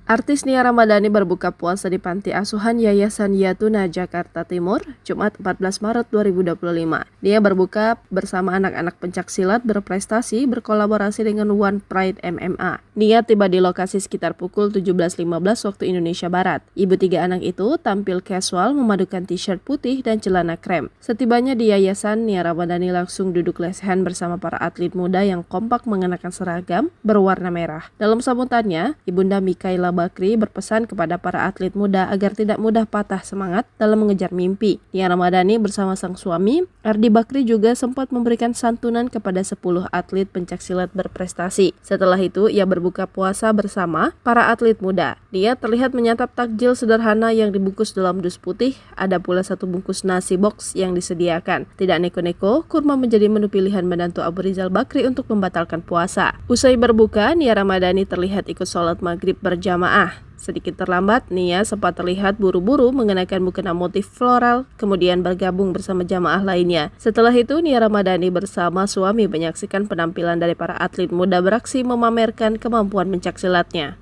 Artis Nia Ramadhani berbuka puasa di Panti Asuhan Yayasan Yatuna, Jakarta Timur, Jumat 14 Maret 2025. Nia berbuka bersama anak-anak pencaksilat berprestasi berkolaborasi dengan One Pride MMA. Nia tiba di lokasi sekitar pukul 17.15 waktu Indonesia Barat. Ibu tiga anak itu tampil casual memadukan t-shirt putih dan celana krem. Setibanya di yayasan, Nia Ramadhani langsung duduk lesehan bersama para atlet muda yang kompak mengenakan seragam berwarna merah. Dalam sambutannya, Ibunda Mikaela Bakri berpesan kepada para atlet muda agar tidak mudah patah semangat dalam mengejar mimpi. Nia Ramadhani bersama sang suami, Ardi Bakri, juga sempat memberikan santunan kepada 10 atlet pencaksilat berprestasi. Setelah itu, ia berbuka puasa bersama para atlet muda. Dia terlihat menyantap takjil sederhana yang dibungkus dalam dus putih, ada pula satu bungkus nasi box yang disediakan. Tidak neko-neko, kurma menjadi menu pilihan menantu Abu Rizal Bakri untuk membatalkan puasa. Usai berbuka, Nia Ramadhani terlihat ikut sholat maghrib berjamaah. Sedikit terlambat, Nia sempat terlihat buru-buru mengenakan mukena motif floral, kemudian bergabung bersama jamaah lainnya. Setelah itu, Nia Ramadhani bersama suami menyaksikan penampilan dari para atlet muda beraksi memamerkan kemampuan pencaksilatnya.